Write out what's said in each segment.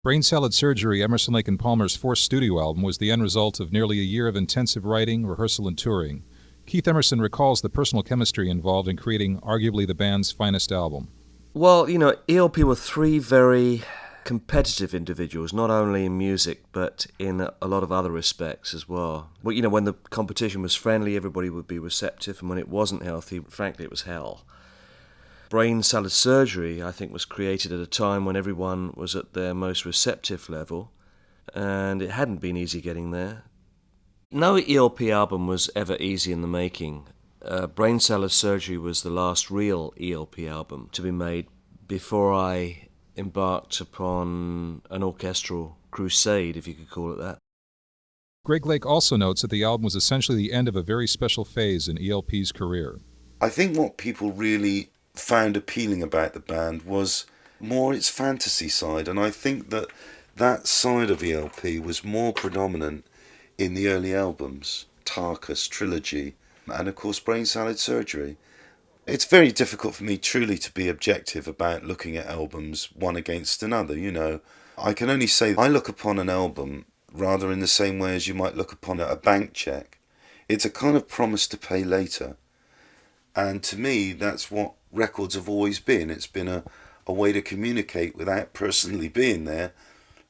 Brain Salad Surgery, Emerson Lake Palmer's fourth studio album, was the end result of nearly a year of intensive writing, rehearsal, and touring. Keith Emerson recalls the personal chemistry involved in creating arguably the band's finest album. Well, ELP were three very competitive individuals, not only in music, but in a lot of other respects as well. Well, when the competition was friendly, everybody would be receptive, and when it wasn't healthy, frankly, it was hell. Brain Salad Surgery, I think, was created at a time when everyone was at their most receptive level, and it hadn't been easy getting there. No ELP album was ever easy in the making. Brain Salad Surgery was the last real ELP album to be made before I embarked upon an orchestral crusade, if you could call it that. Greg Lake also notes that the album was essentially the end of a very special phase in ELP's career. I think what people really found appealing about the band was more its fantasy side, and I think that side of ELP was more predominant in the early albums, Tarkus, Trilogy, and of course Brain Salad Surgery. It's very difficult for me truly to be objective about looking at albums one against another, I can only say I look upon an album rather in the same way as you might look upon a bank check. It's a kind of promise to pay later. And to me, that's what records have always been. It's been a way to communicate without personally being there.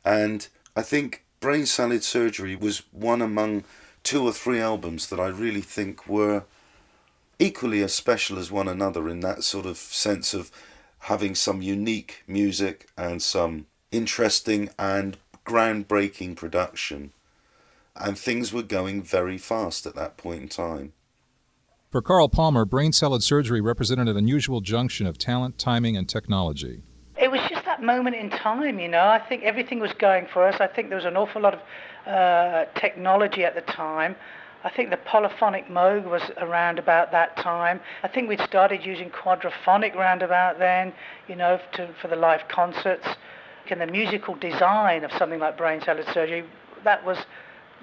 And I think Brain Salad Surgery was one among two or three albums that I really think were equally as special as one another in that sort of sense of having some unique music and some interesting and groundbreaking production. And things were going very fast at that point in time. For Karl Palmer, Brain Salad Surgery represented an unusual junction of talent, timing, and technology. It was just that moment in time, I think everything was going for us. I think there was an awful lot of technology at the time. I think the polyphonic Moog was around about that time. I think we'd started using quadraphonic round about then, for the live concerts. And the musical design of something like Brain Salad Surgery, that was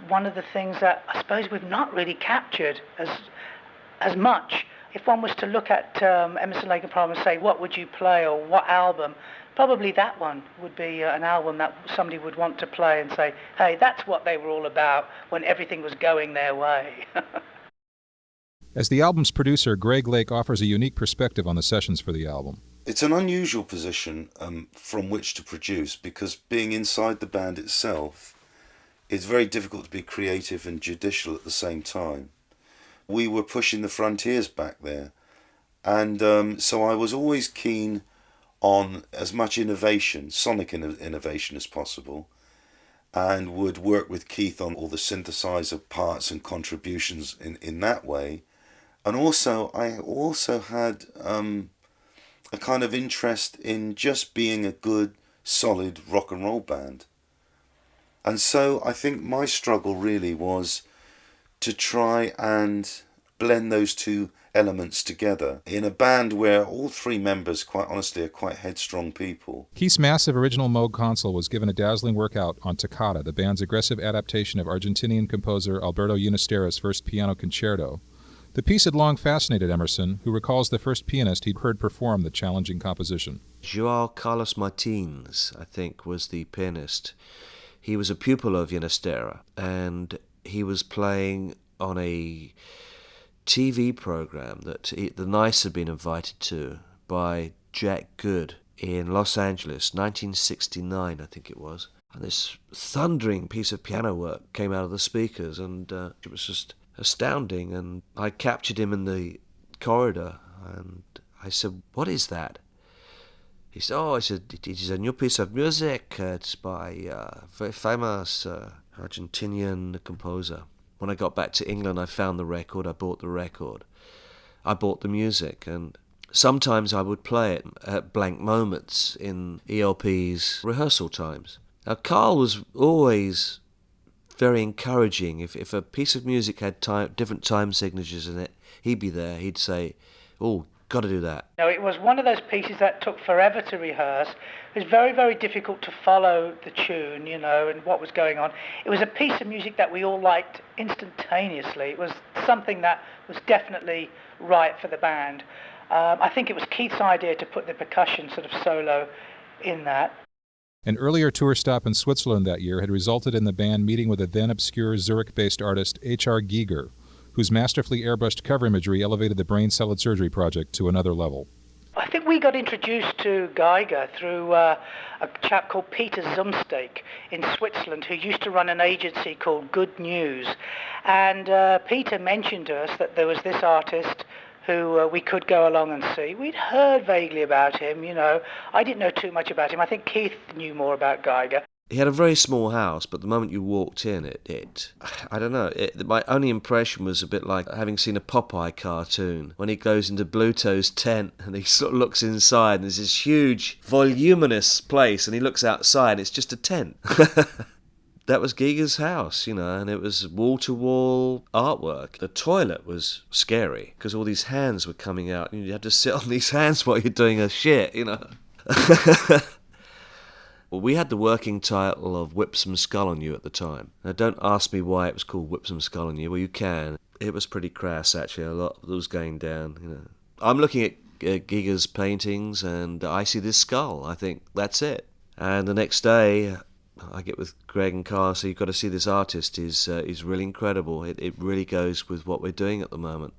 one of the things that I suppose we've not really captured as much. If one was to look at Emerson Lake Palmer and say, what would you play or what album, probably that one would be an album that somebody would want to play and say, hey, that's what they were all about when everything was going their way. As the album's producer, Greg Lake offers a unique perspective on the sessions for the album. It's an unusual position from which to produce, because being inside the band itself, it's very difficult to be creative and judicial at the same time. We were pushing the frontiers back there, and so I was always keen on as much innovation, sonic innovation as possible, and would work with Keith on all the synthesizer parts and contributions in that way. And also I also had a kind of interest in just being a good, solid rock and roll band. And so I think my struggle really was to try and blend those two elements together in a band where all three members, quite honestly, are quite headstrong people. Keith's massive original Moog console was given a dazzling workout on Takata, the band's aggressive adaptation of Argentinian composer Alberto Ginastera's first piano concerto. The piece had long fascinated Emerson, who recalls the first pianist he'd heard perform the challenging composition. João Carlos Martins, I think, was the pianist. He was a pupil of Ginastera, and he was playing on a TV program that the Nice had been invited to by Jack Good in Los Angeles, 1969, I think it was. And this thundering piece of piano work came out of the speakers, and it was just astounding. And I captured him in the corridor, and I said, "What is that?" He said, "Oh," I said, "it is a new piece of music. It's by a very famous Argentinian composer." When I got back to England, I found the record, I bought the record. I bought the music, and sometimes I would play it at blank moments in ELP's rehearsal times. Now, Karl was always very encouraging. If a piece of music had different time signatures in it, he'd be there. He'd say, "Oh, got to do that." It was one of those pieces that took forever to rehearse. It was very, very difficult to follow the tune, and what was going on. It was a piece of music that we all liked instantaneously. It was something that was definitely right for the band. I think it was Keith's idea to put the percussion sort of solo in that. An earlier tour stop in Switzerland that year had resulted in the band meeting with a then-obscure Zurich-based artist H.R. Giger, whose masterfully airbrushed cover imagery elevated the brain salad surgery project to another level. I think we got introduced to Geiger through a chap called Peter Zumsteak in Switzerland, who used to run an agency called Good News. And Peter mentioned to us that there was this artist who we could go along and see. We'd heard vaguely about him, you know. I didn't know too much about him. I think Keith knew more about Geiger. He had a very small house, but the moment you walked in, I don't know, my only impression was a bit like having seen a Popeye cartoon, when he goes into Bluto's tent and he sort of looks inside and there's this huge, voluminous place and he looks outside and it's just a tent. That was Giger's house, you know, and it was wall-to-wall artwork. The toilet was scary because all these hands were coming out and you had to sit on these hands while you're doing a shit, you know. Well, we had the working title of Whip Some Skull on You at the time. Now, don't ask me why it was called Whip Some Skull on You. Well, you can. It was pretty crass, actually. A lot was going down, you know. I'm looking at Giger's paintings, and I see this skull. I think that's it. And the next day, I get with Greg and Carl, so you've got to see this artist. He's really incredible. It really goes with what we're doing at the moment.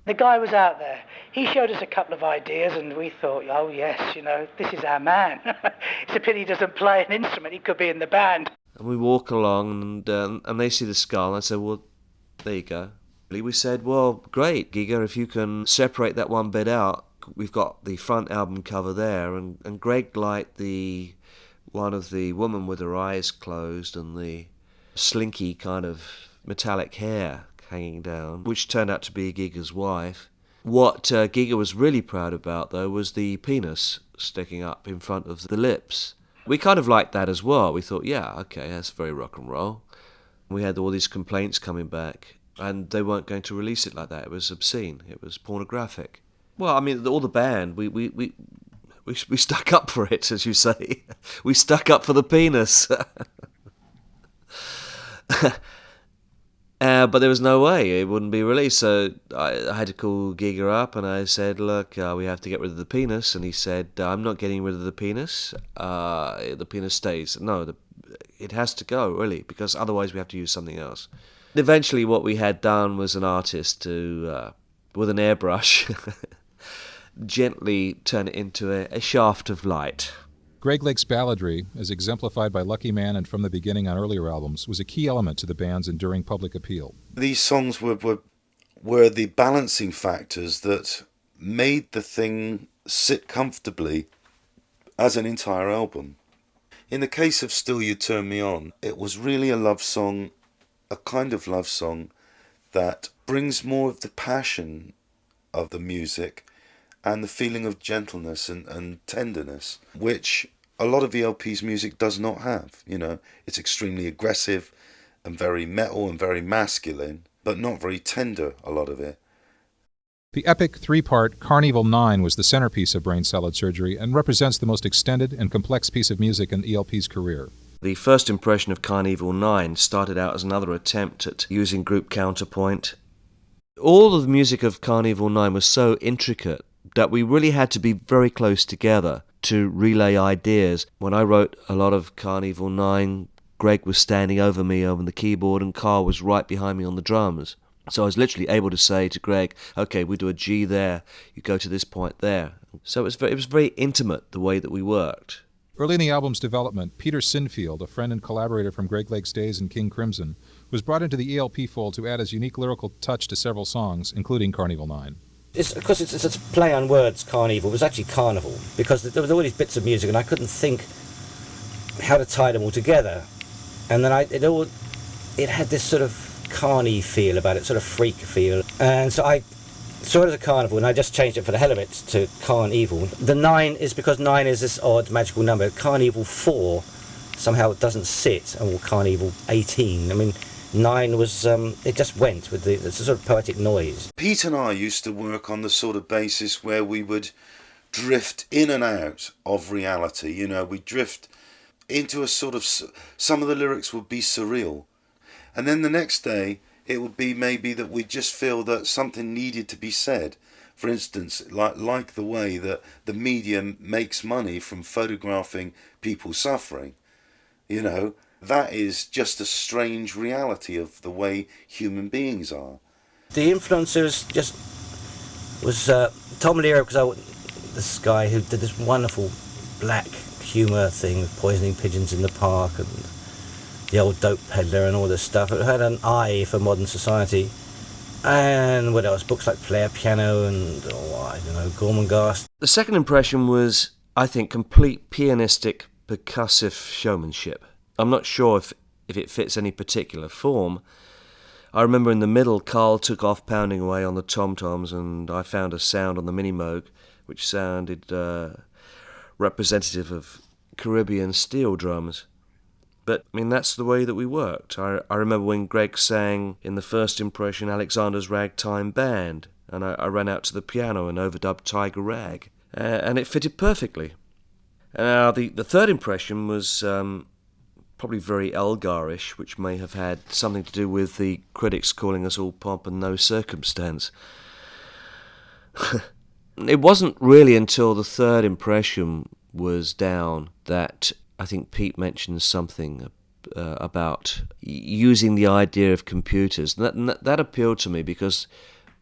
The guy was out there. He showed us a couple of ideas, and we thought, oh yes, you know, this is our man. It's a pity he doesn't play an instrument. He could be in the band. And we walk along, and they see the skull, and I said, well, there you go. We said, well, great, Giger, if you can separate that one bit out. We've got the front album cover there, and Greg liked the one of the woman with her eyes closed and the slinky kind of metallic hair hanging down, which turned out to be Giger's wife. What Giger was really proud about, though, was the penis sticking up in front of the lips. We kind of liked that as well. We thought, yeah, okay, that's very rock and roll. We had all these complaints coming back, and they weren't going to release it like that. It was obscene. It was pornographic. Well, I mean, all the band, we stuck up for it, as you say. We stuck up for the penis. But there was no way it wouldn't be released, so I had to call Giger up and I said, look, we have to get rid of the penis. And he said, I'm not getting rid of the penis. The penis stays. No, it has to go, really, because otherwise we have to use something else. Eventually what we had done was an artist to, with an airbrush, gently turn it into a shaft of light. Greg Lake's balladry, as exemplified by Lucky Man and From the Beginning on earlier albums, was a key element to the band's enduring public appeal. These songs were the balancing factors that made the thing sit comfortably as an entire album. In the case of Still You Turn Me On, it was really a love song, a kind of love song that brings more of the passion of the music and the feeling of gentleness and tenderness, which a lot of ELP's music does not have. You know, it's extremely aggressive and very metal and very masculine, but not very tender, a lot of it. The epic three-part Karn Evil 9 was the centerpiece of Brain Salad Surgery and represents the most extended and complex piece of music in ELP's career. The first impression of Karn Evil 9 started out as another attempt at using group counterpoint. All of the music of Karn Evil 9 was so intricate that we really had to be very close together to relay ideas. When I wrote a lot of Karn Evil 9, Greg was standing over me over the keyboard and Carl was right behind me on the drums. So I was literally able to say to Greg, okay, we do a G there, you go to this point there. So it was very intimate, the way that we worked. Early in the album's development, Peter Sinfield, a friend and collaborator from Greg Lake's days in King Crimson, was brought into the ELP fold to add his unique lyrical touch to several songs, including Karn Evil 9. Because it's a play on words, Karn Evil. It was actually Carnival, because there was all these bits of music and I couldn't think how to tie them all together. And then it had this sort of carny feel about it, sort of freak feel. And so I saw it as a carnival and I just changed it for the hell of it to Karn Evil. The 9 is because 9 is this odd magical number. Karn Evil 4 somehow it doesn't sit, or Karn Evil 18. I mean, 9 was, it just went with the sort of poetic noise. Pete and I used to work on the sort of basis where we would drift in and out of reality. You know, we'd drift into a sort of, some of the lyrics would be surreal. And then the next day, it would be maybe that we'd just feel that something needed to be said. For instance, like the way that the media makes money from photographing people suffering. You know, that is just a strange reality of the way human beings are. The influencers just was Tom Lehrer, because this guy who did this wonderful black humour thing with poisoning pigeons in the park and the old dope peddler and all this stuff. It had an eye for modern society. And what else? Books like Player Piano and, I don't know, Gormenghast. The second impression was, I think, complete pianistic, percussive showmanship. I'm not sure if it fits any particular form. I remember in the middle, Carl took off pounding away on the tom-toms, and I found a sound on the mini-moog which sounded representative of Caribbean steel drums. But, I mean, that's the way that we worked. I remember when Greg sang in the first impression Alexander's Ragtime Band, and I ran out to the piano and overdubbed Tiger Rag, and it fitted perfectly. Now, the third impression was probably very Elgarish, which may have had something to do with the critics calling us all pomp and no circumstance. It wasn't really until the third impression was down that I think Pete mentioned something about using the idea of computers. That appealed to me because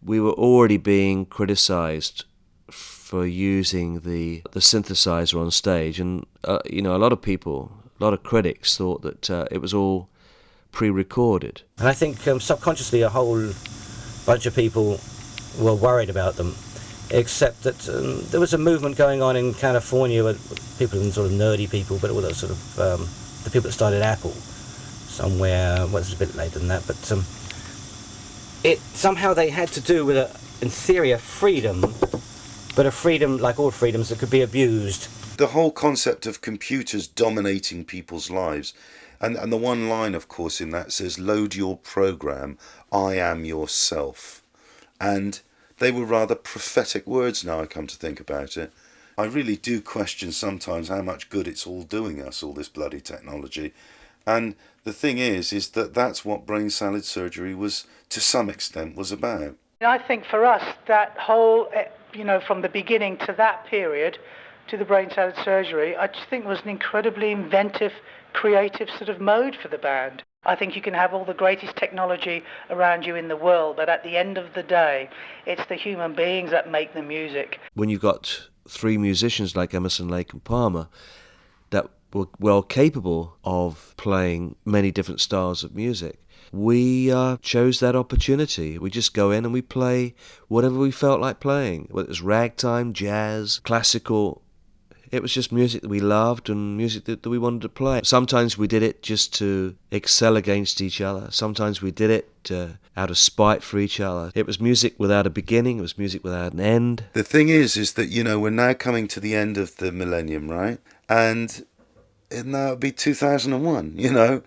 we were already being criticised for using the synthesizer on stage, and a lot of people, a lot of critics thought that it was all pre-recorded. And I think subconsciously a whole bunch of people were worried about them, except that there was a movement going on in California with people, and sort of nerdy people, but all those sort of the people that started Apple somewhere, well, it's a bit later than that, but it somehow they had to do with in theory, a freedom, but a freedom, like all freedoms, that could be abused. The whole concept of computers dominating people's lives, and the one line, of course, in that says, "Load your program, I am yourself." And they were rather prophetic words now I come to think about it. I really do question sometimes how much good it's all doing us, all this bloody technology. And the thing is that that's what brain salad surgery was, to some extent, was about. I think for us, that whole, from the beginning to that period, to the brain salad surgery, I just think was an incredibly inventive, creative sort of mode for the band. I think you can have all the greatest technology around you in the world, but at the end of the day, it's the human beings that make the music. When you've got three musicians like Emerson, Lake and Palmer that were well capable of playing many different styles of music, we chose that opportunity. We just go in and we play whatever we felt like playing, whether it was ragtime, jazz, classical. It was just music that we loved and music that we wanted to play. Sometimes we did it just to excel against each other. Sometimes we did it out of spite for each other. It was music without a beginning. It was music without an end. The thing is that, we're now coming to the end of the millennium, right? And now it'll be 2001,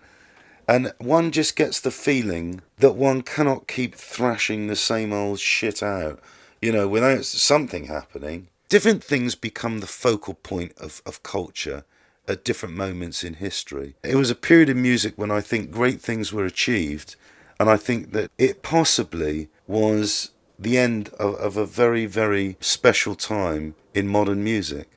And one just gets the feeling that one cannot keep thrashing the same old shit out, without something happening. Different things become the focal point of culture at different moments in history. It was a period in music when I think great things were achieved, and I think that it possibly was the end of a very, very special time in modern music.